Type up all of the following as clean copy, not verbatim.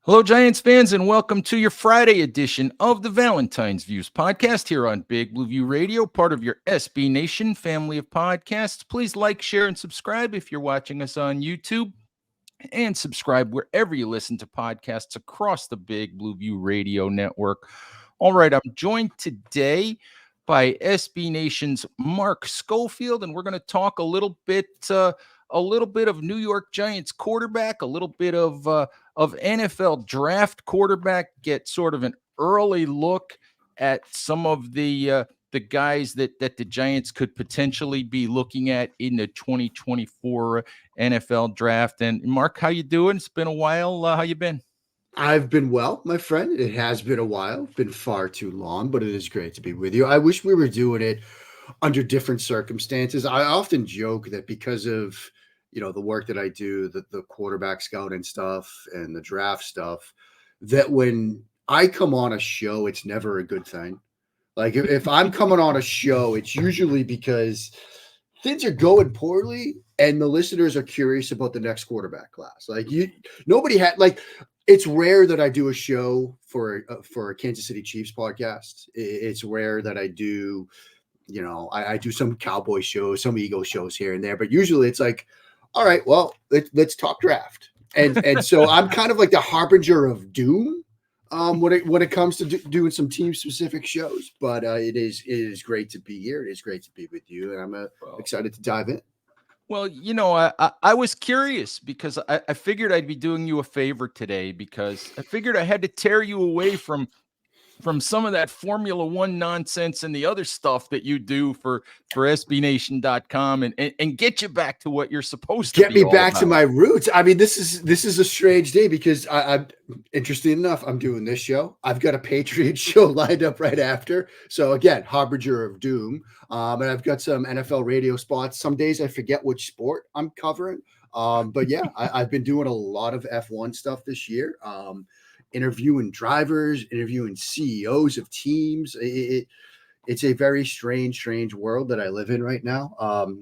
Hello, Giants fans, and welcome to your Friday edition of the Valentine's Views podcast here on Big Blue View Radio, part of your SB Nation family of podcasts. Please like, share, and subscribe if you're watching us on YouTube, and subscribe wherever you listen to podcasts across the Big Blue View Radio network. All right, I'm joined today by SB Nation's Mark Schofield, and we're going to talk a little bit of New York Giants quarterback, a little bit of NFL draft quarterback, get sort of an early look at some of the guys that the Giants could potentially be looking at in the 2024 NFL draft. And Mark, how you doing? It's been a while. How you been? I've been well, my friend. It has been a while, been far too long, but it is great to be with you. I wish we were doing it under different circumstances. I often joke that because of the work that I do, the quarterback scouting stuff and the draft stuff, that when I come on a show, it's never a good thing. Like if I'm coming on a show, it's usually because things are going poorly and the listeners are curious about the next quarterback class. Nobody had it's rare that I do a show for a Kansas City Chiefs podcast. It's rare that I do, I do some Cowboy shows, some Eagle shows here and there, but usually it's like, all right, well, let's talk draft. And so I'm kind of like the harbinger of doom when it comes to doing some team specific shows. But it is great to be here. It is great to be with you, and I'm excited to dive in. Well, I was curious because I figured I'd be doing you a favor today, because I figured I had to tear you away from some of that Formula One nonsense and the other stuff that you do for SBNation.com and get you back to what you're supposed to get me back about. to my roots. I mean, this is a strange day because I'm interesting enough. I'm doing this show. I've got a Patriot show lined up right after. So again, harbinger of doom. And I've got some NFL radio spots. Some days I forget which sport I'm covering. But yeah, I've been doing a lot of F1 stuff this year. Interviewing drivers, interviewing CEOs of teams. It's a very strange world that I live in right now.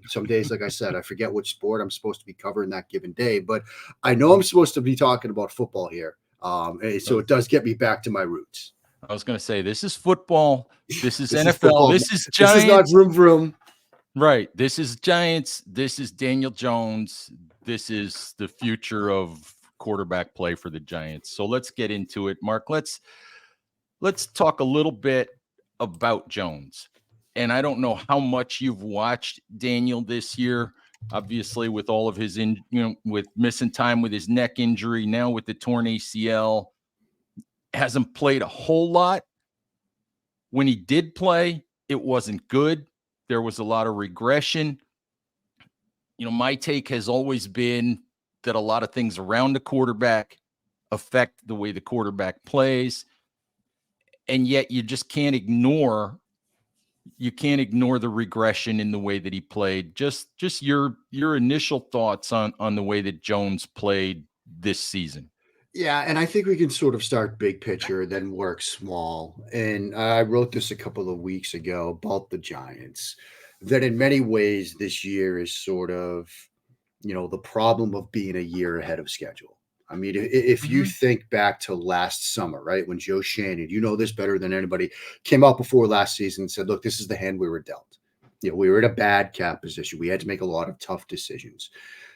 Some days, like I said, I forget which sport I'm supposed to be covering that given day, but I know I'm supposed to be talking about football here. So it does get me back to my roots. I was going to say, this is football. This is NFL. Football. This is Giants. This is not vroom. Right. This is Giants. This is Daniel Jones. This is the future of quarterback play for the Giants. So let's get into it. Mark, let's talk a little bit about Jones. And I don't know how much you've watched Daniel this year, obviously with all of his with missing time with his neck injury, now with the torn ACL, hasn't played a whole lot. When he did play, it wasn't good. There was a lot of regression. My take has always been that a lot of things around the quarterback affect the way the quarterback plays. And yet you just can't ignore the regression in the way that he played. Just your initial thoughts on the way that Jones played this season. Yeah, and I think we can sort of start big picture, then work small. And I wrote this a couple of weeks ago about the Giants, that in many ways this year is sort of, the problem of being a year ahead of schedule. I mean, if you think back to last summer, right, when Joe Shannon, this better than anybody, came out before last season and said, look, this is the hand we were dealt. We were in a bad cap position. We had to make a lot of tough decisions.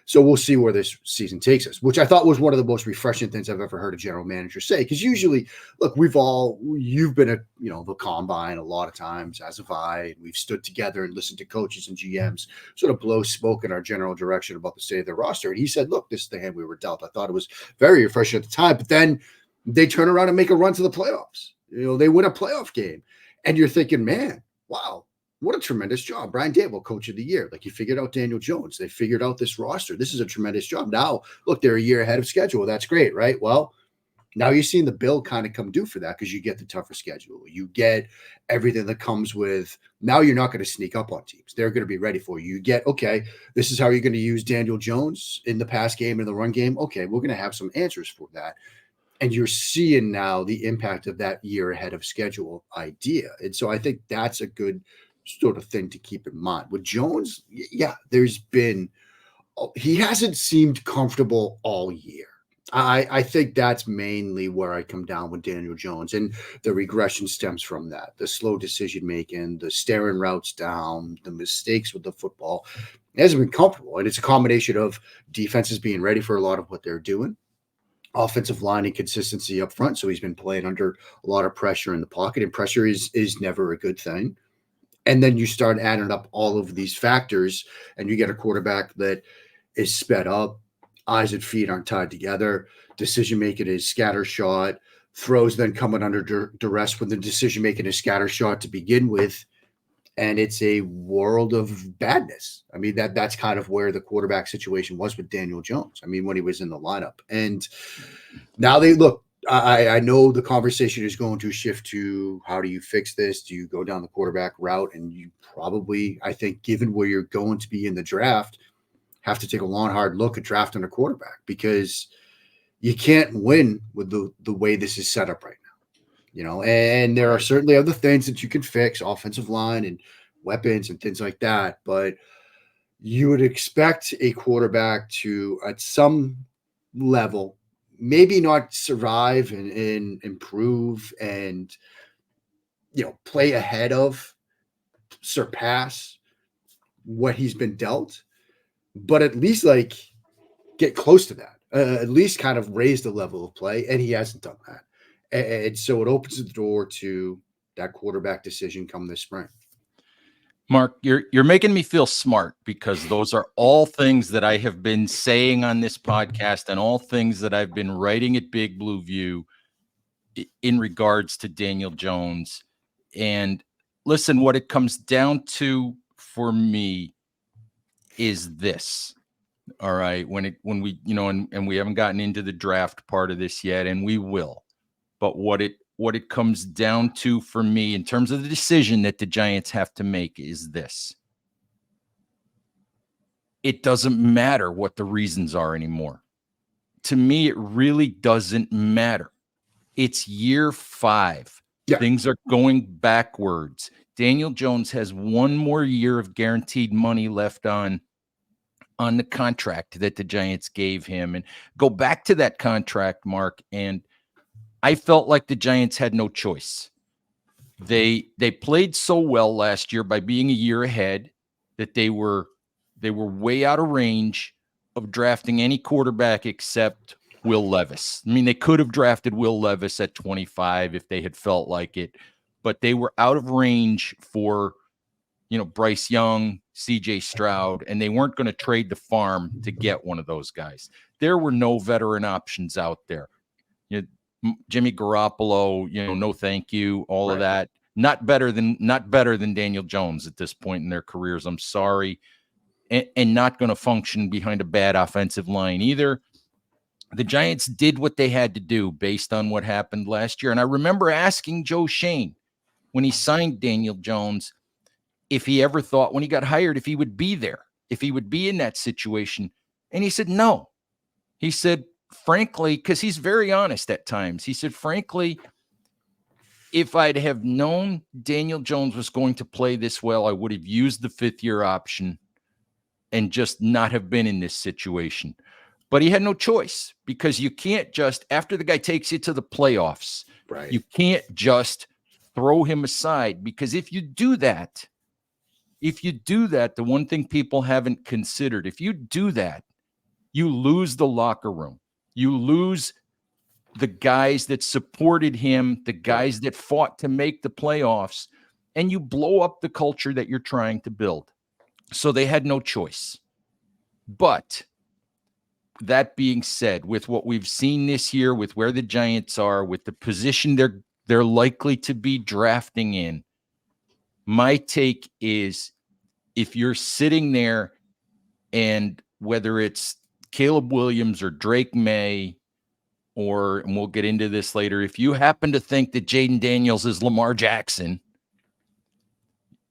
So we'll see where this season takes us, which I thought was one of the most refreshing things I've ever heard a general manager say. Because usually, look, you've been at, the combine a lot of times, as have I. We've stood together and listened to coaches and GMs sort of blow smoke in our general direction about the state of their roster. And he said, look, this is the hand we were dealt. I thought it was very refreshing at the time. But then they turn around and make a run to the playoffs. They win a playoff game. And you're thinking, man, wow. What a tremendous job. Brian Daboll, coach of the year. Like, you figured out Daniel Jones. They figured out this roster. This is a tremendous job. Now, look, they're a year ahead of schedule. That's great, right? Well, now you're seeing the bill kind of come due for that because you get the tougher schedule. You get everything that comes with, now you're not going to sneak up on teams. They're going to be ready for you. You get, okay, this is how you're going to use Daniel Jones in the pass game and the run game. Okay, we're going to have some answers for that. And you're seeing now the impact of that year ahead of schedule idea. And so I think that's a good sort of thing to keep in mind. With Jones, yeah, he hasn't seemed comfortable all year. I think that's mainly where I come down with Daniel Jones, and the regression stems from that. The slow decision making, the staring routes down, the mistakes with the football. It hasn't been comfortable, and it's a combination of defenses being ready for a lot of what they're doing, offensive line and consistency up front. So he's been playing under a lot of pressure in the pocket, and pressure is never a good thing. And then you start adding up all of these factors, and you get a quarterback that is sped up, eyes and feet aren't tied together, decision making is scattershot, throws then coming under duress when the decision making is scattershot to begin with, and it's a world of badness. I mean that's kind of where the quarterback situation was with Daniel Jones. I mean when he was in the lineup, and now they look. I know the conversation is going to shift to how do you fix this? Do you go down the quarterback route? And you probably, I think, given where you're going to be in the draft, have to take a long, hard look at drafting a quarterback because you can't win with the way this is set up right now. And there are Right. certainly other things that you can fix, offensive line and weapons and things like that. But you would expect a quarterback to, at some level, maybe not survive and improve and play ahead of, surpass what he's been dealt, but at least like get close to that. At least kind of raise the level of play, and he hasn't done that. And so it opens the door to that quarterback decision come this spring. Mark, you're making me feel smart because those are all things that I have been saying on this podcast and all things that I've been writing at Big Blue View in regards to Daniel Jones. And listen, what it comes down to for me is this. All right. When we, and we haven't gotten into the draft part of this yet, and we will. But what it comes down to for me in terms of the decision that the Giants have to make is this. It doesn't matter what the reasons are anymore. To me, it really doesn't matter. It's year 5. Yeah. Things are going backwards. Daniel Jones has one more year of guaranteed money left on the contract that the Giants gave him. And go back to that contract, Mark, and I felt like the Giants had no choice. They played so well last year by being a year ahead that they were way out of range of drafting any quarterback except Will Levis. I mean, they could have drafted Will Levis at 25 if they had felt like it, but they were out of range for, Bryce Young, CJ Stroud, and they weren't going to trade the farm to get one of those guys. There were no veteran options out there. Jimmy Garoppolo, no thank you, all of Right. that. Not better than Daniel Jones at this point in their careers. I'm sorry. And not going to function behind a bad offensive line either. The Giants did what they had to do based on what happened last year. And I remember asking Joe Shane when he signed Daniel Jones if he ever thought when he got hired if he would be there, if he would be in that situation. And he said no. He said, frankly, because he's very honest at times, he said, frankly, if I'd have known Daniel Jones was going to play this well, I would have used the 5th-year option and just not have been in this situation. But he had no choice because you can't just, after the guy takes you to the playoffs, Right. you can't just throw him aside, because if you do that, the one thing people haven't considered, if you do that, you lose the locker room. You lose the guys that supported him, the guys that fought to make the playoffs, and you blow up the culture that you're trying to build. So they had no choice. But that being said, with what we've seen this year, with where the Giants are, with the position they're likely to be drafting in, my take is if you're sitting there and whether it's Caleb Williams or Drake Maye, and we'll get into this later, if you happen to think that Jaden Daniels is Lamar Jackson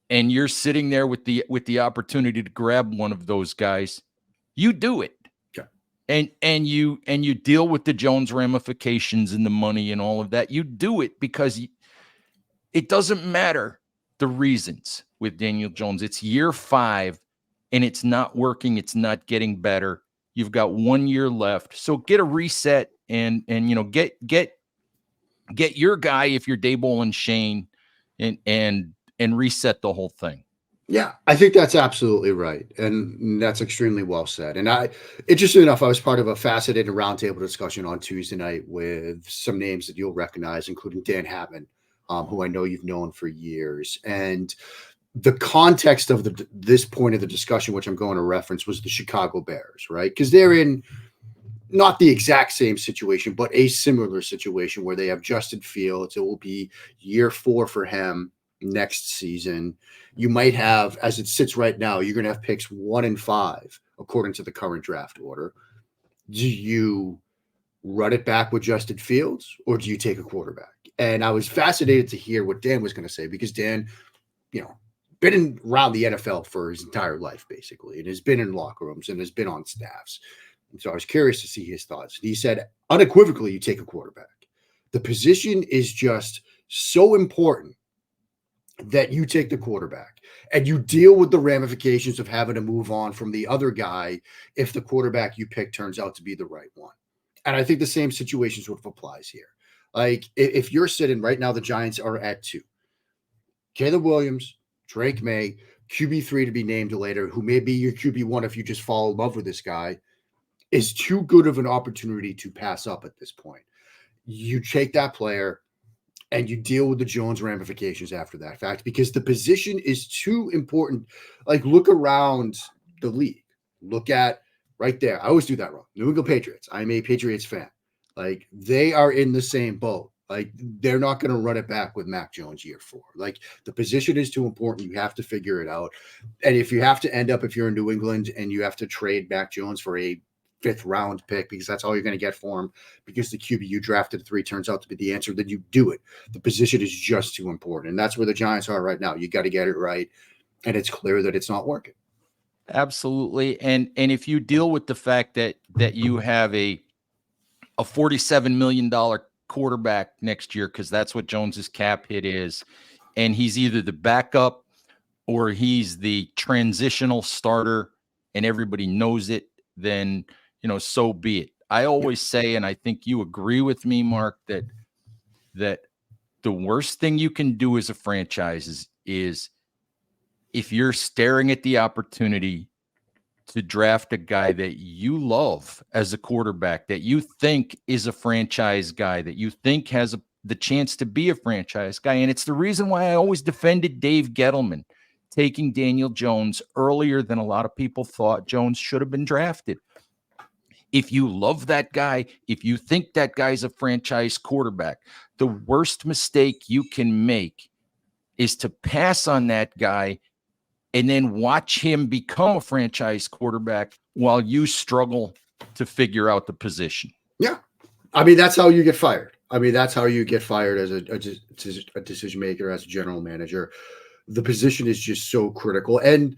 and you're sitting there with the opportunity to grab one of those guys, you do it. Yeah. And you deal with the Jones ramifications and the money and all of that. You do it because it doesn't matter the reasons with Daniel Jones. It's year 5 and it's not working. It's not getting better. You've got 1 year left. So get a reset and get your guy if you're Daboll and Shane and reset the whole thing. Yeah, I think that's absolutely right. And that's extremely well said. And interesting enough, I was part of a fascinating roundtable discussion on Tuesday night with some names that you'll recognize, including Dan Hatman, who I know you've known for years. And the context of this point of the discussion, which I'm going to reference, was the Chicago Bears, right? Because they're in not the exact same situation, but a similar situation where they have Justin Fields. It will be year 4 for him next season. You might have, as it sits right now, you're going to have picks 1 and 5 according to the current draft order. Do you run it back with Justin Fields, or do you take a quarterback? And I was fascinated to hear what Dan was going to say, because Dan, been around the NFL for his entire life, basically, and has been in locker rooms and has been on staffs. And so I was curious to see his thoughts. He said, unequivocally, you take a quarterback. The position is just so important that you take the quarterback, and you deal with the ramifications of having to move on from the other guy if the quarterback you pick turns out to be the right one. And I think the same situation sort of applies here. Like, if you're sitting right now, the Giants are at 2. Caleb Williams, Drake Maye, QB3 to be named later, who may be your QB1 if you just fall in love with this guy, is too good of an opportunity to pass up at this point. You take that player and you deal with the Jones ramifications after that fact, because the position is too important. Like, look around the league. Look at right there. I always do that wrong. New England Patriots. I'm a Patriots fan. Like, they are in the same boat. Like, they're not going to run it back with Mac Jones year 4. Like, the position is too important. You have to figure it out. And if you have to end up, if you're in New England and you have to trade Mac Jones for a 5th round pick, because that's all you're going to get for him, because the QB you drafted at 3 turns out to be the answer, then you do it. The position is just too important. And that's where the Giants are right now. You got to get it right. And it's clear that it's not working. Absolutely. And if you deal with the fact that you have a $47 million quarterback next year, because that's what Jones's cap hit is, and he's either the backup or he's the transitional starter and everybody knows it, then, so be it. I always say, and I think you agree with me, Mark, that the worst thing you can do as a franchise is if you're staring at the opportunity to draft a guy that you love as a quarterback, that you think is a franchise guy, that you think has the chance to be a franchise guy. And it's the reason why I always defended Dave Gettleman taking Daniel Jones earlier than a lot of people thought Jones should have been drafted. If you love that guy, if you think that guy's a franchise quarterback, the worst mistake you can make is to pass on that guy and then watch him become a franchise quarterback while you struggle to figure out the position. Yeah. I mean, that's how you get fired. That's how you get fired as a decision maker, as a general manager. The position is just so critical. And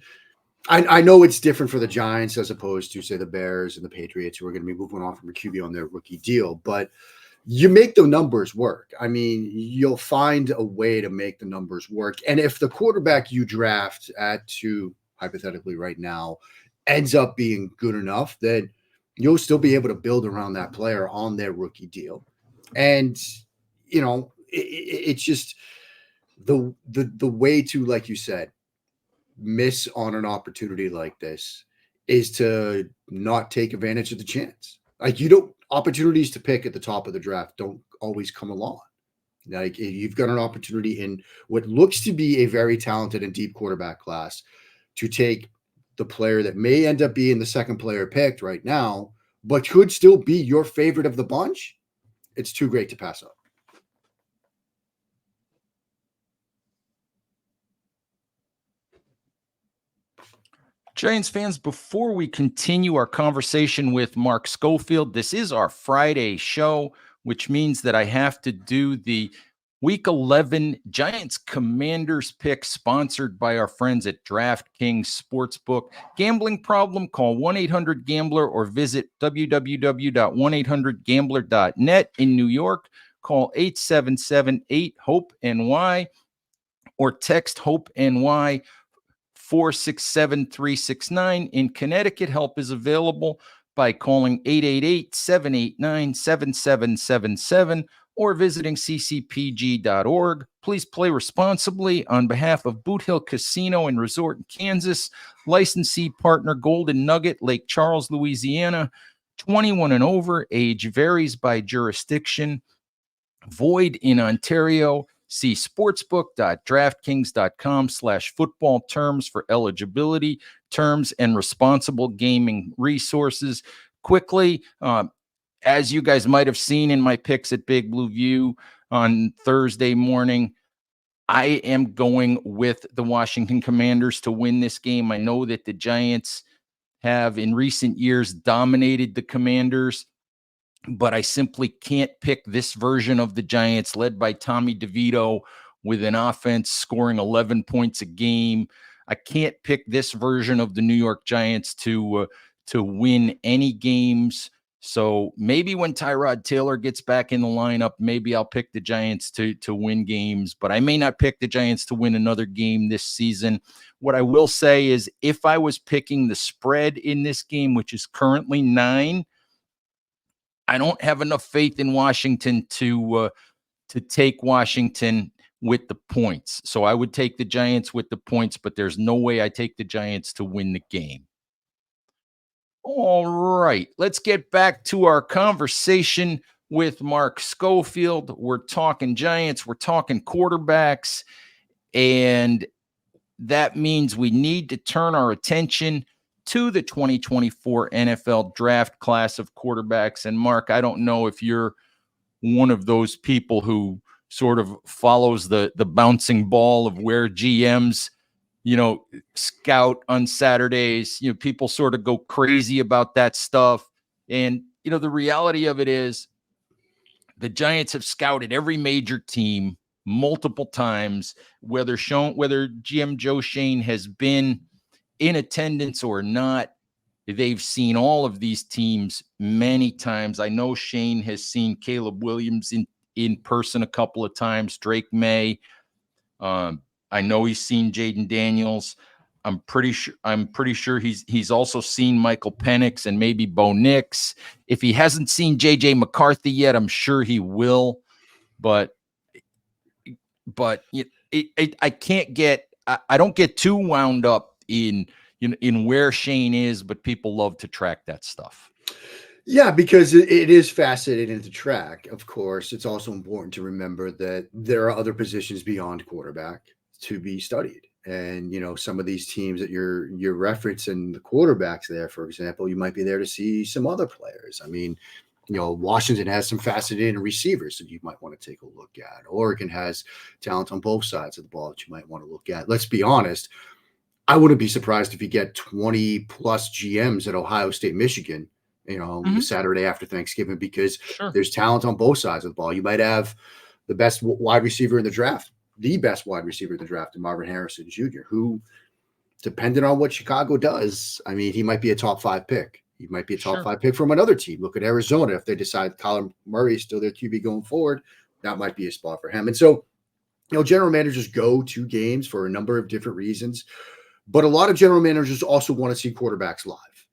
I know it's different for the Giants as opposed to, say, the Bears and the Patriots, who are going to be moving on from a QB on their rookie deal. But you make the numbers work. I mean, you'll find a way to make the numbers work. And if the quarterback you draft at 2, hypothetically right now, ends up being good enough, then you'll still be able to build around that player on their rookie deal. And, it's just the way to, like you said, miss on an opportunity like this is to not take advantage of the chance. Like, opportunities to pick at the top of the draft don't always come along. Like, you've got an opportunity in what looks to be a very talented and deep quarterback class to take the player that may end up being the second player picked right now, but could still be your favorite of the bunch. It's too great to pass up. Giants fans, before we continue our conversation with Mark Schofield, this is our Friday show, which means that I have to do the Week 11 Giants Commanders pick, sponsored by our friends at DraftKings Sportsbook. Gambling problem? Call 1-800-GAMBLER or visit www.1800gambler.net. In New York, call 877-8-HOPE-NY or text HOPE-NY 467-369. In Connecticut, help is available by calling 888-789-7777 or visiting ccpg.org. Please play responsibly on behalf of Boot Hill Casino and Resort in Kansas. Licensee partner Golden Nugget, Lake Charles, Louisiana. 21 and over. Age varies by jurisdiction. Void in Ontario. See sportsbook.draftkings.com/football terms for eligibility, terms, and responsible gaming resources. Quickly, as you guys might have seen in my picks at Big Blue View on Thursday morning, I am going with the Washington Commanders to win this game. I know that the Giants have in recent years dominated the Commanders, but I simply can't pick this version of the Giants led by Tommy DeVito with an offense scoring 11 points a game. I can't pick this version of the New York Giants to win any games. So maybe when Tyrod Taylor gets back in the lineup, maybe I'll pick the Giants to win games, but I may not pick the Giants to win another game this season. What I will say is if I was picking the spread in this game, which is currently 9, I don't have enough faith in Washington to take Washington with the points. So I would take the Giants with the points, but there's no way I take the Giants to win the game. All right, let's get back to our conversation with Mark Schofield. We're talking Giants, we're talking quarterbacks, and that means we need to turn our attention to the 2024 NFL draft class of quarterbacks. And Mark, I don't know if you're one of those people who sort of follows the bouncing ball of where GMs, scout on Saturdays. People sort of go crazy about that stuff. And, the reality of it is the Giants have scouted every major team multiple times, whether GM Joe Schoen has been in attendance or not. They've seen all of these teams many times. I know Schoen has seen Caleb Williams in person a couple of times, Drake Maye. I know he's seen Jaden Daniels. I'm pretty sure he's also seen Michael Penix and maybe Bo Nix. If he hasn't seen JJ McCarthy yet, I'm sure he will. But I don't get too wound up in where Schoen is, but people love to track that stuff. Yeah, because it is fascinating to track. Of course, it's also important to remember that there are other positions beyond quarterback to be studied. And some of these teams that you're referencing the quarterbacks there, for example, you might be there to see some other players. I mean, Washington has some fascinating receivers that you might want to take a look at. Oregon has talent on both sides of the ball that you might want to look at. Let's be honest. I wouldn't be surprised if you get 20 plus GMs at Ohio State, Michigan, the Saturday after Thanksgiving, because there's talent on both sides of the ball. You might have the best wide receiver in the draft, in Marvin Harrison Jr., who, depending on what Chicago does, I mean, he might be a top 5 pick. He might be a top 5 pick from another team. Look at Arizona. If they decide Kyler Murray is still their QB going forward, that might be a spot for him. And so, general managers go to games for a number of different reasons. But a lot of general managers also want to see quarterbacks live,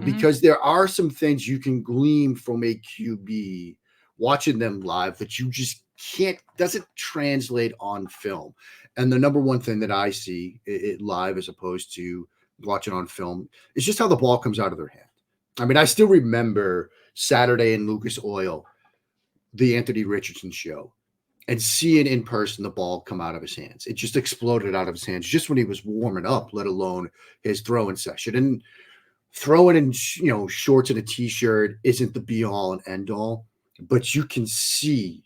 because there are some things you can glean from a QB watching them live that you just doesn't translate on film. And the number one thing that I see it live as opposed to watching on film is just how the ball comes out of their hand. I mean, I still remember Saturday in Lucas Oil, the Anthony Richardson show, and seeing in person the ball come out of his hands. It just exploded out of his hands just when he was warming up, let alone his throwing session. And throwing in, shorts and a T-shirt isn't the be-all and end-all, but you can see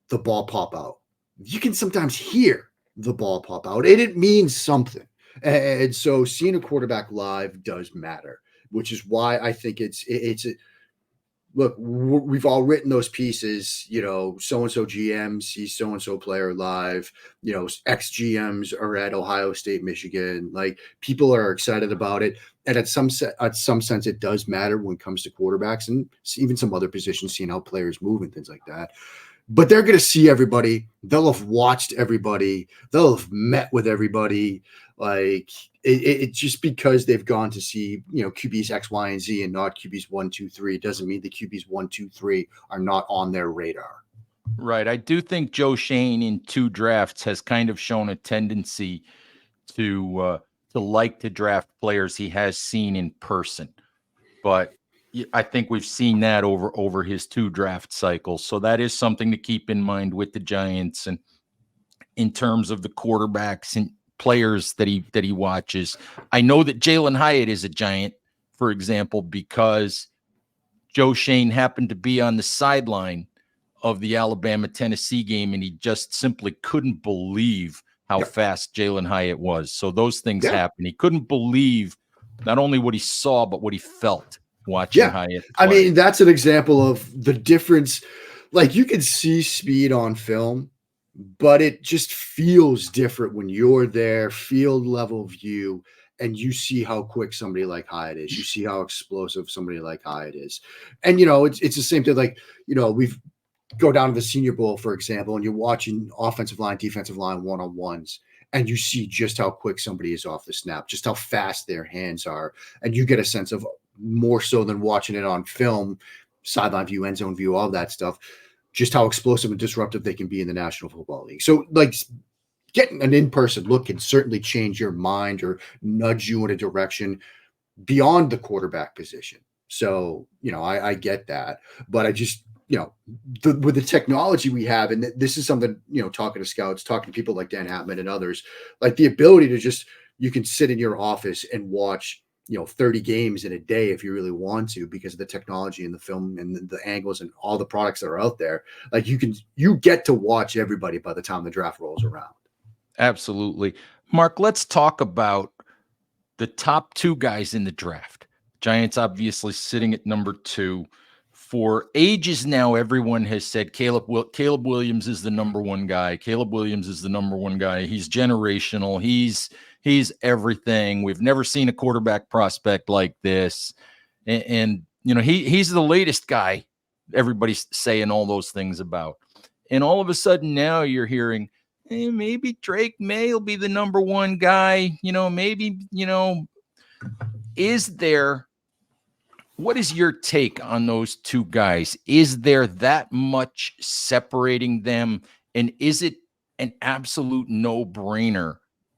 the ball pop out. You can sometimes hear the ball pop out, and it means something. And so seeing a quarterback live does matter, which is why I think it's look, we've all written those pieces, so-and-so GM sees so-and-so player live, ex-GMs are at Ohio State, Michigan. Like, people are excited about it. And at some sense, it does matter when it comes to quarterbacks and even some other positions, seeing how players move and things like that. But they're going to see everybody. They'll have watched everybody. They'll have met with everybody. Like, It's just because they've gone to see, QBs X, Y, and Z and not QBs 1, 2, 3 doesn't mean the QBs 1, 2, 3 are not on their radar. Right. I do think Joe Shane in 2 drafts has kind of shown a tendency to like to draft players he has seen in person. But I think we've seen that over his 2 draft cycles. So that is something to keep in mind with the Giants, and in terms of the quarterbacks and players that he watches. I know that Jalen Hyatt is a Giant, for example, because Joe Shane happened to be on the sideline of the Alabama-Tennessee game, and he just simply couldn't believe how Yep. fast Jalen Hyatt was. So those things Yeah. happen. He couldn't believe not only what he saw, but what he felt watching Yeah. Hyatt I play. mean, that's an example of the difference. Like, you can see speed on film, but it just feels different when you're there, field level view, and you see how quick somebody like Hyatt is. You see how explosive somebody like Hyatt is. And it's the same thing. Like, we've go down to the Senior Bowl, for example, and you're watching offensive line, defensive line one-on-ones, and you see just how quick somebody is off the snap, just how fast their hands are. And you get a sense of, more so than watching it on film, sideline view, end zone view, all that stuff, just how explosive and disruptive they can be in the National Football League. So, like, getting an in-person look can certainly change your mind or nudge you in a direction beyond the quarterback position. So, I get that, but I just, with the technology we have, and this is something, talking to scouts, talking to people like Dan Hatman and others, like the ability to just, you can sit in your office and watch, 30 games in a day if you really want to, because of the technology and the film and the angles and all the products that are out there. Like, you get to watch everybody by the time the draft rolls around. Absolutely. Mark, let's talk about the top 2 guys in the draft. Giants obviously sitting at number 2. For ages now, everyone has said Caleb Williams is the number 1 guy. Caleb Williams is the number 1 guy. He's generational. He's everything. We've never seen a quarterback prospect like this. And he's the latest guy everybody's saying all those things about. And all of a sudden now you're hearing, hey, maybe Drake Maye will be the number 1 guy. Maybe, what is your take on those 2 guys? Is there that much separating them? And is it an absolute no-brainer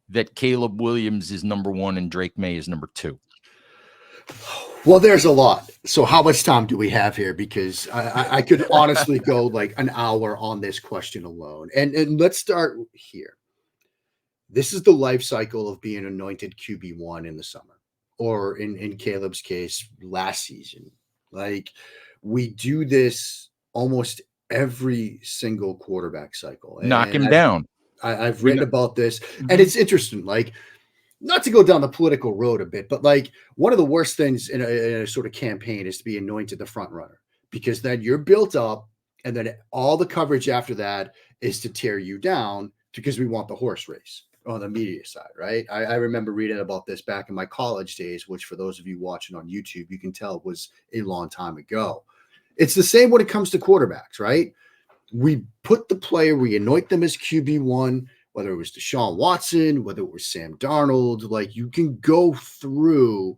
that Caleb Williams is number 1 and Drake Maye is number 2? Well, there's a lot. So how much time do we have here? Because I could honestly go like an hour on this question alone. And let's start here. This is the life cycle of being anointed QB1 in the summer, or in Caleb's case, last season. Like, we do this almost every single quarterback cycle. Knock And him down. I've We written know. about this, and Mhm. it's interesting. Like, not to go down the political road a bit, but like, one of the worst things in a sort of campaign is to be anointed the front runner, because then you're built up, and then all the coverage after that is to tear you down, because we want the horse race on the media side, right? I remember reading about this back in my college days, which for those of you watching on YouTube, you can tell was a long time ago. It's the same when it comes to quarterbacks, right? We put the player, we anoint them as QB1, whether it was Deshaun Watson, whether it was Sam Darnold. Like, you can go through,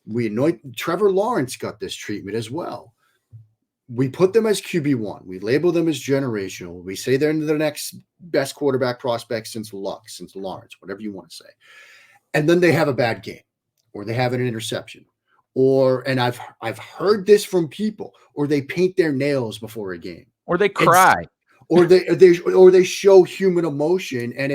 we anoint, Trevor Lawrence got this treatment as well. We put them as QB1. We label them as generational. We say they're the next best quarterback prospect since Luck, since Lawrence, whatever you want to say. And then they have a bad game, or they have an interception, and I've heard this from people, or they paint their nails before a game. Or they It's cry. or they show human emotion, and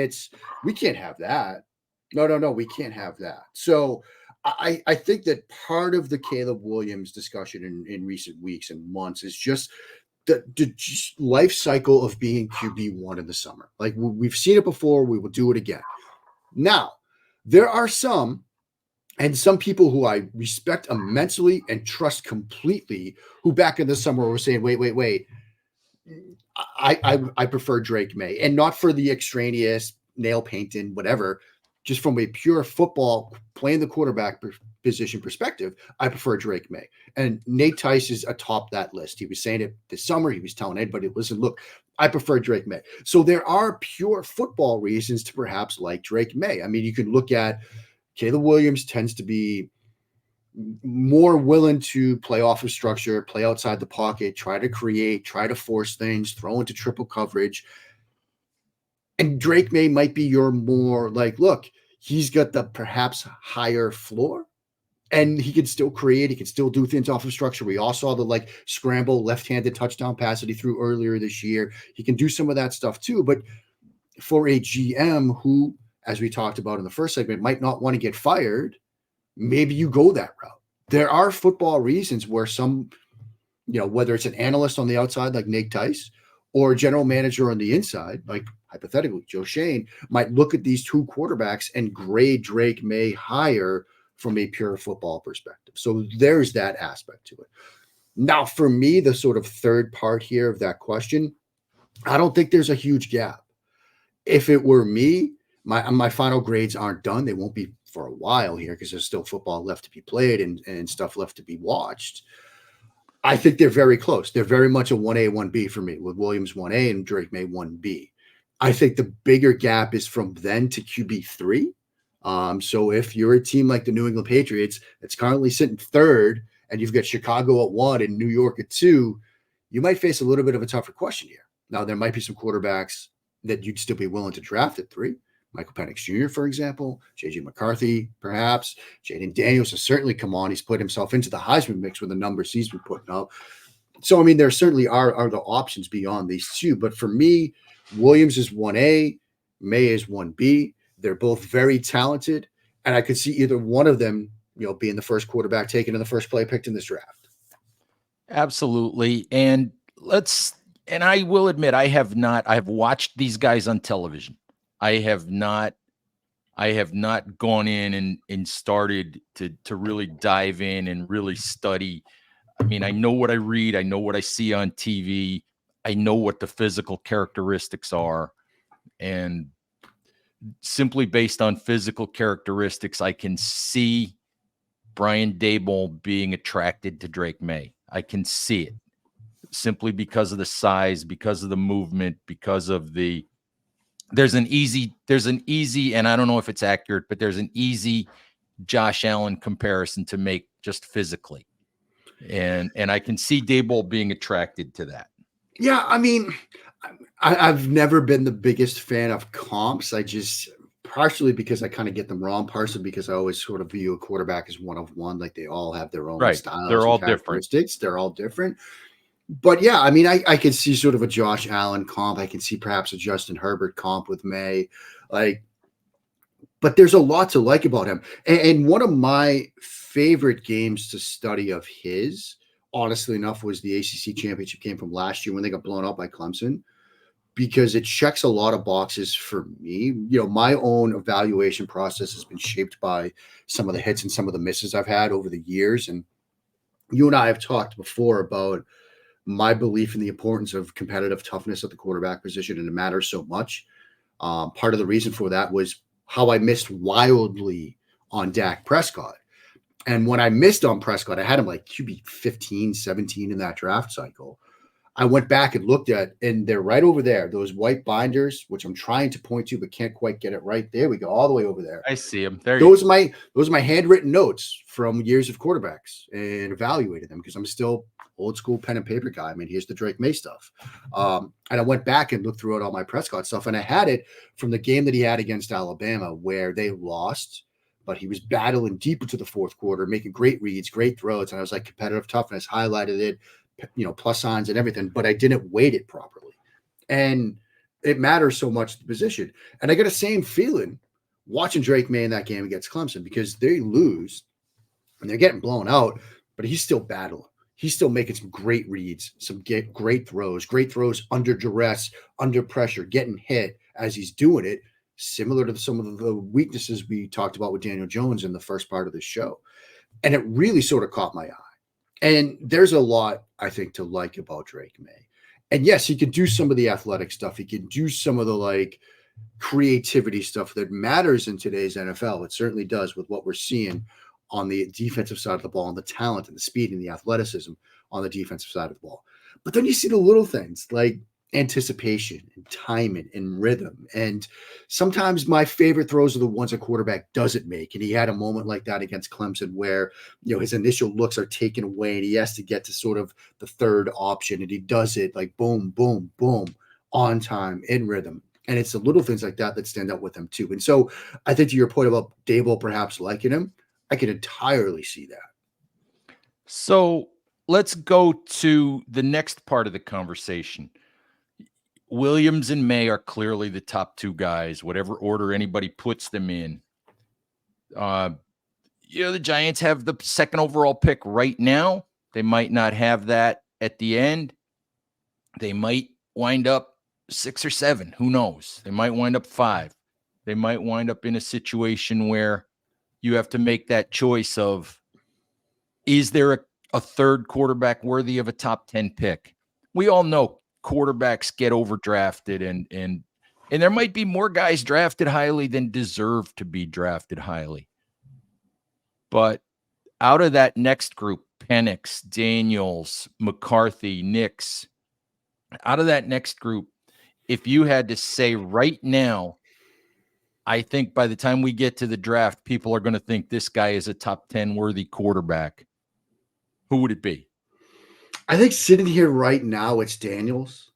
we can't have that. No, we can't have that. So I think that part of the Caleb Williams discussion in recent weeks and months is just the just life cycle of being QB1 in the summer. Like, we've seen it before, we will do it again. Now, there are some people who I respect immensely and trust completely, who back in the summer were saying, wait, I prefer Drake Maye, and not for the extraneous nail painting, whatever. Just from a pure football, playing the quarterback position perspective, I prefer Drake Maye. And Nate Tice is atop that list. He was saying it this summer. He was telling anybody, listen, look, I prefer Drake Maye. So there are pure football reasons to perhaps like Drake Maye. I mean, you can look at Caleb Williams tends to be more willing to play off of structure, play outside the pocket, try to create, try to force things, throw into triple coverage. And Drake Maye might be your more like, look, he's got the perhaps higher floor and he can still create. He can still do things off of structure. We all saw the like scramble left-handed touchdown pass that he threw earlier this year. He can do some of that stuff too. But for a GM who, as we talked about in the first segment, might not want to get fired, maybe you go that route. There are football reasons where some, whether it's an analyst on the outside like Nate Tice or a general manager on the inside, like hypothetically Joe Shane, might look at these two quarterbacks and grade Drake Maye higher from a pure football perspective. So there's that aspect to it. Now, for me, the sort of third part here of that question, I don't think there's a huge gap. If it were me, my final grades aren't done. They won't be for a while here because there's still football left to be played and stuff left to be watched. I think they're very close. They're very much a 1A, 1B for me, with Williams 1A and Drake Maye 1B. I think the bigger gap is from then to QB3. So if you're a team like the New England Patriots that's currently sitting third and you've got Chicago at 1 and New York at 2, you might face a little bit of a tougher question here. Now, there might be some quarterbacks that you'd still be willing to draft at 3. Michael Penix Jr., for example, J.J. McCarthy, perhaps. Jaden Daniels has certainly come on. He's put himself into the Heisman mix with the numbers he's been putting up. So, I mean, there certainly are the options beyond these two. But for me, Williams is 1A, Maye is 1B. They're both very talented. And I could see either one of them, being the first quarterback taken in the first play picked in this draft. Absolutely. And I will admit, I have watched these guys on television. I have not gone in and started to really dive in and really study. I mean, I know what I read. I know what I see on TV. I know what the physical characteristics are. And simply based on physical characteristics, I can see Brian Daboll being attracted to Drake Maye. I can see it simply because of the size, because of the movement, because of there's an easy, and I don't know if it's accurate, but there's an easy Josh Allen comparison to make just physically. And I can see Daboll being attracted to that. Yeah, I mean, I've never been the biggest fan of comps. I just, partially because I kind of get them wrong, partially because I always sort of view a quarterback as one of one, like they all have their own styles. They're all characteristics. They're all different. But yeah, I mean, I can see sort of a Josh Allen comp. I can see perhaps a Justin Herbert comp with Maye. But there's a lot to like about him. And one of my favorite games to study of his, honestly enough, was the ACC championship game from last year when they got blown out by Clemson, because it checks a lot of boxes for me. My own evaluation process has been shaped by some of the hits and some of the misses I've had over the years. And you and I have talked before about my belief in the importance of competitive toughness at the quarterback position, and it matters so much. Part of the reason for that was how I missed wildly on Dak Prescott. And when I missed on Prescott, I had him like QB 15, 17 in that draft cycle. I went back and looked at, and they're right over there, those white binders, which I'm trying to point to, but can't quite get it right. There we go, all the way over there. I see them. Those are my handwritten notes from years of quarterbacks and evaluated them because I'm still old school pen and paper guy. I mean, here's the Drake Maye stuff. And I went back and looked through all my Prescott stuff, and I had it from the game that he had against Alabama where they lost, but he was battling deep into the fourth quarter, making great reads, great throws. And I was like, competitive toughness, highlighted it, plus signs and everything, but I didn't weight it properly. And it matters so much, the position. And I got the same feeling watching Drake Maye in that game against Clemson, because they lose and they're getting blown out, but he's still battling. He's still making some great reads, some great throws under duress, under pressure, getting hit as he's doing it, similar to some of the weaknesses we talked about with Daniel Jones in the first part of the show. And it really sort of caught my eye. And there's a lot, I think, to like about Drake Maye. And yes, he can do some of the athletic stuff. He can do some of the creativity stuff that matters in today's NFL. It certainly does, with what we're seeing on the defensive side of the ball, and the talent and the speed and the athleticism on the defensive side of the ball. But then you see the little things, like anticipation and timing and rhythm. And sometimes my favorite throws are the ones a quarterback doesn't make. And he had a moment like that against Clemson where, his initial looks are taken away and he has to get to sort of the third option. And he does it like boom, boom, boom, on time, in rhythm. And it's the little things like that that stand out with him too. And so I think to your point about Dable perhaps liking him, I can entirely see that. So let's go to the next part of the conversation. Williams and Maye are clearly the top two guys, whatever order anybody puts them in. The Giants have the second overall pick right now. They might not have that at the end. They might wind up 6 or 7. Who knows? They might wind up 5. They might wind up in a situation where you have to make that choice of, is there a third quarterback worthy of a top 10 pick? We all know quarterbacks get overdrafted and there might be more guys drafted highly than deserve to be drafted highly. But out of that next group, Penix, Daniels, McCarthy, Nix, out of that next group, if you had to say right now, I think by the time we get to the draft, people are going to think this guy is a top 10 worthy quarterback. Who would it be? I think sitting here right now, it's Daniels,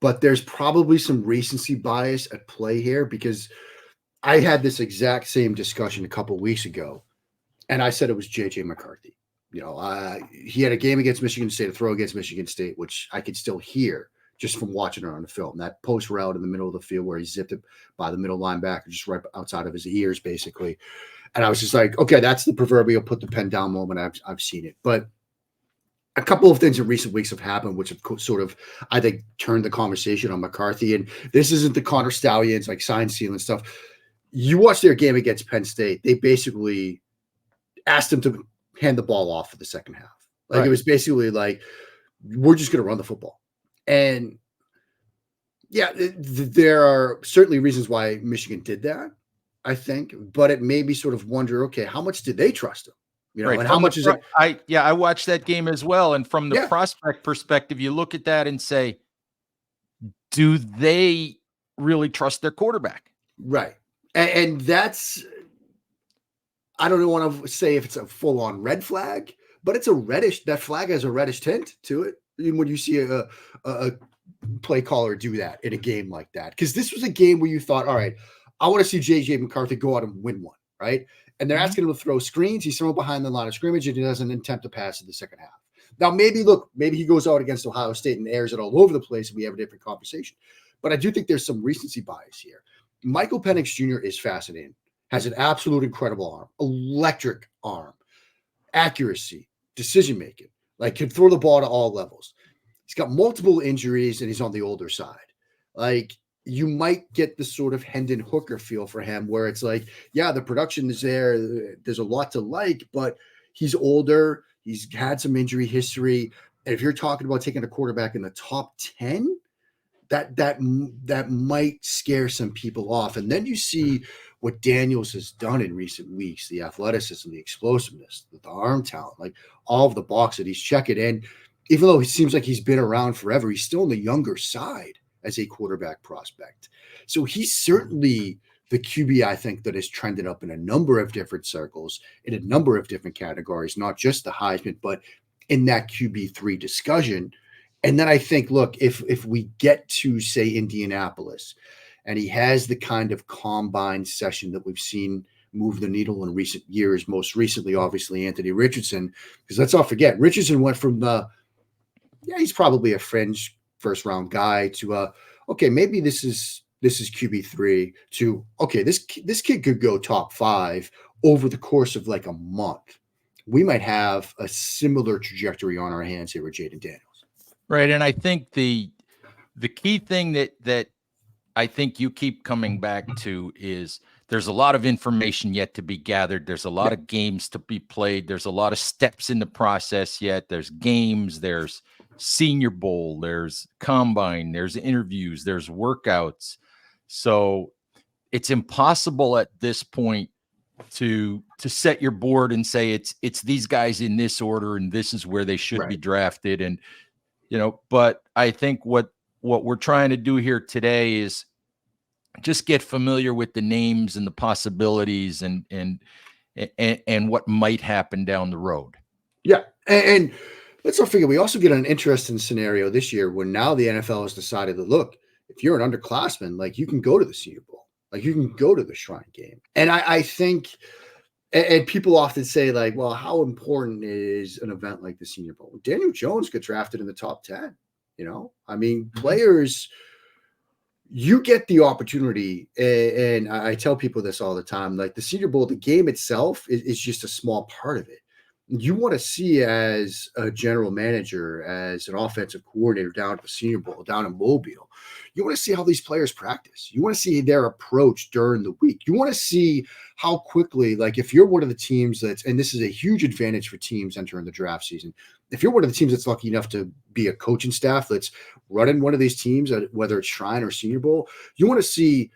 but there's probably some recency bias at play here because I had this exact same discussion a couple weeks ago, and I said it was J.J. McCarthy. He had a game against Michigan State, a throw against Michigan State, which I could still hear just from watching it on the film. That post route in the middle of the field where he zipped it by the middle linebacker, just right outside of his ears, basically. And I was just like, okay, that's the proverbial put the pen down moment. I've seen it. But a couple of things in recent weeks have happened, which have sort of, I think, turned the conversation on McCarthy. And this isn't the Connor Stallions, like sign stealing stuff. You watch their game against Penn State, they basically asked him to hand the ball off for the second half. Like right. It was basically like, we're just going to run the football. And yeah, there are certainly reasons why Michigan did that, I think, but it made me sort of wonder, okay, how much did they trust him? Right. And how much is it? I watched that game as well. And from the prospect perspective, you look at that and say, do they really trust their quarterback? Right. And that's, I don't want to say if it's a full on red flag, but it's that flag has a reddish tint to it. When you see a play caller do that in a game like that, because this was a game where you thought, all right, I want to see JJ McCarthy go out and win one. Right. And they're asking him to throw screens. He's thrown behind the line of scrimmage and he doesn't attempt to pass in the second half. Now, maybe he goes out against Ohio State and airs it all over the place and we have a different conversation. But I do think there's some recency bias here. Michael Penix Jr. is fascinating, has an absolute incredible arm, electric arm, accuracy, decision-making, like can throw the ball to all levels. He's got multiple injuries and he's on the older side. Like, you might get the sort of Hendon Hooker feel for him where it's like, yeah, the production is there. There's a lot to like, but he's older. He's had some injury history. And if you're talking about taking a quarterback in the top 10, that might scare some people off. And then you see what Daniels has done in recent weeks, the athleticism, the explosiveness, the arm talent, like all of the box that he's checking in. Even though it seems like he's been around forever, he's still on the younger side as a quarterback prospect. So he's certainly the QB, I think, that has trended up in a number of different circles, in a number of different categories, not just the Heisman, but in that QB3 discussion. And then I think, look, if we get to, say, Indianapolis, and he has the kind of combine session that we've seen move the needle in recent years, most recently, obviously, Anthony Richardson, because let's not forget, Richardson went from he's probably a fringe first-round guy to, okay, maybe this is QB3 to, okay, this kid could go top 5 over the course of like a month. We might have a similar trajectory on our hands here with Jaden Daniels. Right. And I think the key thing that I think you keep coming back to is there's a lot of information yet to be gathered. There's a lot of games to be played. There's a lot of steps in the process yet. There's games, there's Senior Bowl, there's combine, there's interviews, there's workouts. So it's impossible at this point to set your board and say it's these guys in this order and this is where they should be drafted. And but I think what what we're trying to do here today is just get familiar with the names and the possibilities and what might happen down the road. Yeah. And let's not forget, we also get an interesting scenario this year where now the NFL has decided that, look, if you're an underclassman, like you can go to the Senior Bowl, like you can go to the Shrine Game. And I think, and people often say, like, well, how important is an event like the Senior Bowl? Daniel Jones got drafted in the top 10. I mean, players, you get the opportunity. And I tell people this all the time, like the Senior Bowl, the game itself is just a small part of it. You want to see, as a general manager, as an offensive coordinator down at the Senior Bowl, down in Mobile, you want to see how these players practice. You want to see their approach during the week. You want to see how quickly, like if you're one of the teams that's, and this is a huge advantage for teams entering the draft season, if you're one of the teams that's lucky enough to be a coaching staff that's running one of these teams, whether it's Shrine or Senior Bowl, you want to see,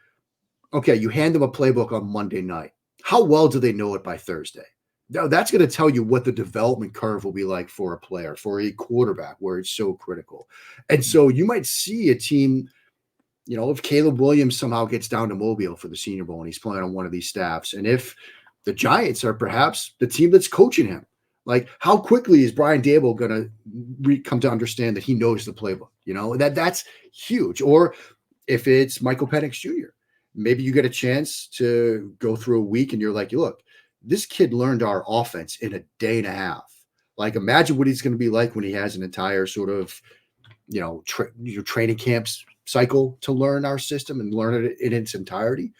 okay, you hand them a playbook on Monday night. How well do they know it by Thursday? Now, that's going to tell you what the development curve will be like for a player, for a quarterback, where it's so critical. And so you might see a team, if Caleb Williams somehow gets down to Mobile for the Senior Bowl and he's playing on one of these staffs, and if the Giants are perhaps the team that's coaching him, like how quickly is Brian Daboll going to come to understand that he knows the playbook? That's huge. Or if it's Michael Penix Jr., maybe you get a chance to go through a week and you're like, look, this kid learned our offense in a day and a half. Like, imagine what he's going to be like when he has an entire sort of, training camps cycle to learn our system and learn it in its entirety.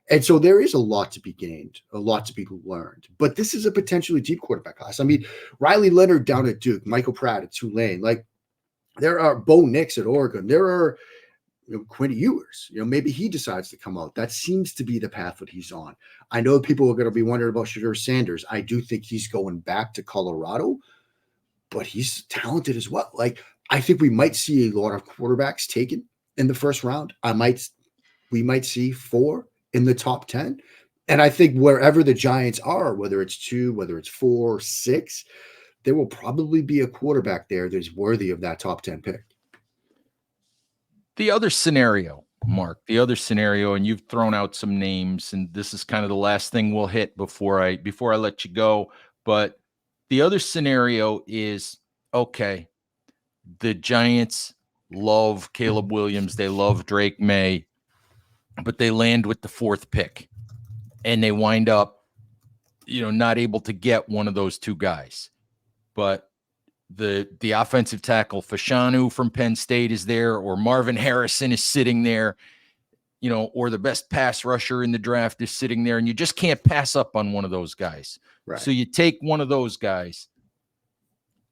And so there is a lot to be gained, a lot to be learned. But this is a potentially deep quarterback class. I mean, Riley Leonard down at Duke, Michael Pratt at Tulane. Like, there are Bo Nix at Oregon. There are Quinn Ewers, maybe he decides to come out. That seems to be the path that he's on. I know people are going to be wondering about Shedeur Sanders. I do think he's going back to Colorado, but he's talented as well. Like, I think we might see a lot of quarterbacks taken in the first round. We might see 4 in the top 10. And I think wherever the Giants are, whether it's 2, whether it's 4, 6, there will probably be a quarterback there that's worthy of that top 10 pick. The other scenario, Mark, and you've thrown out some names, and this is kind of the last thing we'll hit before I let you go. But the other scenario is, okay, the Giants love Caleb Williams. They love Drake Maye, but they land with the 4th pick and they wind up, not able to get one of those 2 guys. But the offensive tackle Fashanu from Penn State is there, or Marvin Harrison is sitting there, or the best pass rusher in the draft is sitting there, and you just can't pass up on one of those guys. Right. So you take one of those guys.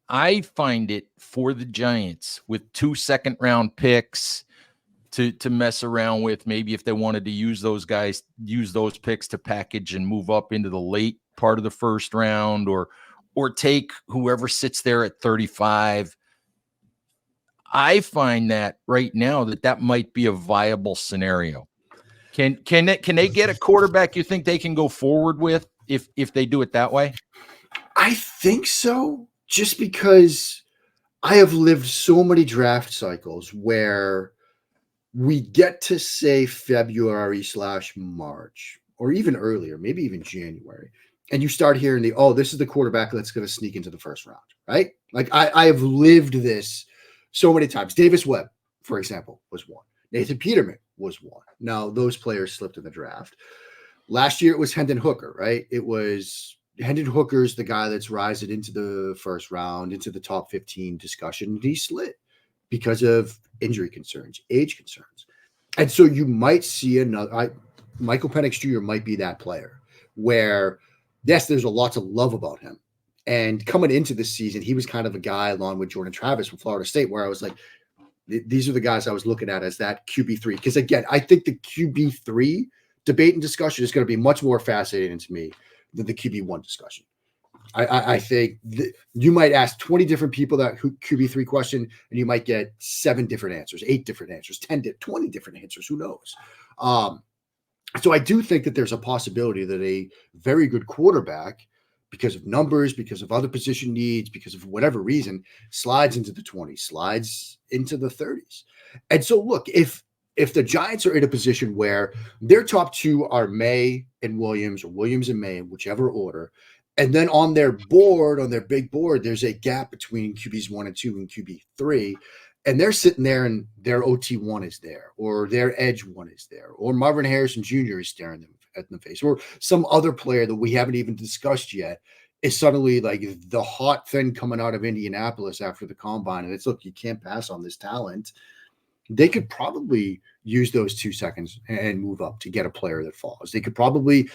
I find it for the Giants with 2 second-round picks to mess around with. Maybe if they wanted to use those picks to package and move up into the late part of the first round, or take whoever sits there at 35. I find that right now that might be a viable scenario. Can they get a quarterback you think they can go forward with if they do it that way? I think so, just because I have lived so many draft cycles where we get to say February/March, or even earlier, maybe even January, and you start hearing this is the quarterback that's going to sneak into the first round, right? Like, I have lived this so many times. Davis Webb, for example, was one. Nathan Peterman was one. Now, those players slipped in the draft. Last year, it was Hendon Hooker, right? It was Hendon Hooker's the guy that's rising into the first round, into the top 15 discussion. And he slid because of injury concerns, age concerns. And so you might see Michael Penix Jr. might be that player where, yes, there's a lot to love about him. And coming into this season, he was kind of a guy along with Jordan Travis from Florida State, where I was like, these are the guys I was looking at as that QB3. Because again, I think the QB3 debate and discussion is going to be much more fascinating to me than the QB1 discussion. I think you might ask 20 different people that QB3 question, and you might get 7 different answers, 8 different answers, 20 different answers. Who knows? So I do think that there's a possibility that a very good quarterback, because of numbers, because of other position needs, because of whatever reason, slides into the 20s, slides into the 30s. And so, look, if the Giants are in a position where their top two are Maye and Williams, or Williams and Maye, in whichever order, and then on their board, on their big board, there's a gap between QBs 1 and 2 and QB 3, and they're sitting there and their OT1 is there, or their edge 1 is there, or Marvin Harrison Jr. is staring them at the face, or some other player that we haven't even discussed yet is suddenly like the hot thing coming out of Indianapolis after the combine. And it's, look, you can't pass on this talent. They could probably use those 2 seconds and move up to get a player that falls. They could probably,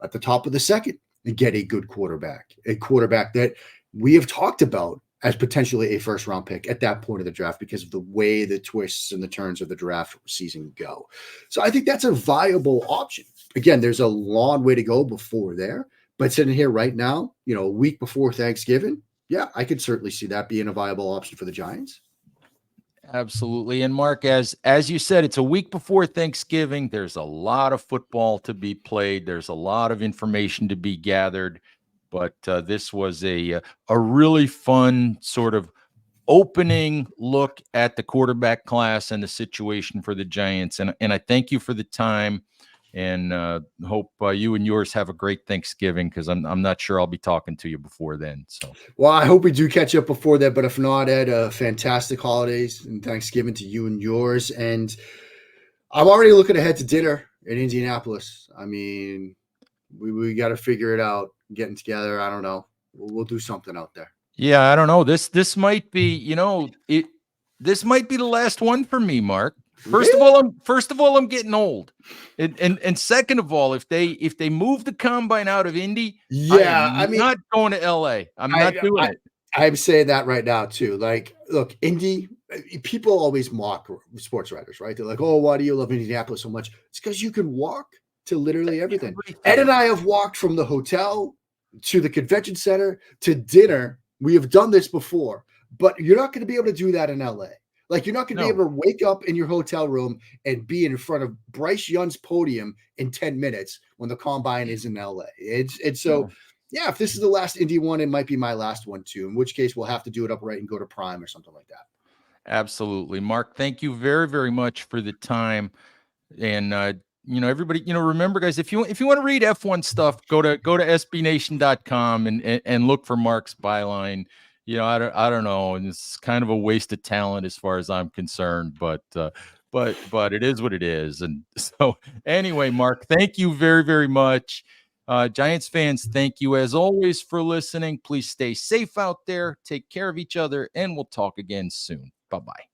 at the top of the second, get a good quarterback, a quarterback that we have talked about as potentially a first-round pick at that point of the draft because of the way the twists and the turns of the draft season go. So I think that's a viable option. Again, there's a long way to go before there, but sitting here right now, a week before Thanksgiving, yeah, I could certainly see that being a viable option for the Giants. Absolutely. And Mark, as you said, it's a week before Thanksgiving. There's a lot of football to be played. There's a lot of information to be gathered. But this was a really fun sort of opening look at the quarterback class and the situation for the Giants. And I thank you for the time, and hope you and yours have a great Thanksgiving, because I'm not sure I'll be talking to you before then. So, well, I hope we do catch up before that, but if not, Ed, fantastic holidays and Thanksgiving to you and yours. And I'm already looking ahead to dinner in Indianapolis. I mean, we got to figure it out, getting together. I don't know. We'll do something out there. Yeah, I don't know. This might be, this might be the last one for me, Mark. First of all, I'm getting old, and second of all, if they move the combine out of Indy, I mean, not going to LA. I'm not doing it. I'm saying that right now too. Like, look, Indy. People always mock sports writers, right? They're like, "Oh, why do you love Indianapolis so much?" It's because you can walk to literally everything. Ed and I have walked from the hotel to the convention center to dinner. We have done this before, but you're not going to be able to do that in LA. Like, you're not going to be able to wake up in your hotel room and be in front of Bryce Young's podium in 10 minutes when the combine is in LA. It's so, yeah, if this is the last Indy one, it might be my last one too, in which case we'll have to do it upright and go to Prime or something like that. Absolutely. Mark, thank you very, very much for the time. And, everybody, remember, guys, if you want to read F1 stuff, go to sbnation.com and look for Mark's byline. I don't know. And it's kind of a waste of talent as far as I'm concerned, but it is what it is. And so anyway, Mark, thank you very, very much. Giants fans, thank you as always for listening. Please stay safe out there. Take care of each other, and we'll talk again soon. Bye-bye.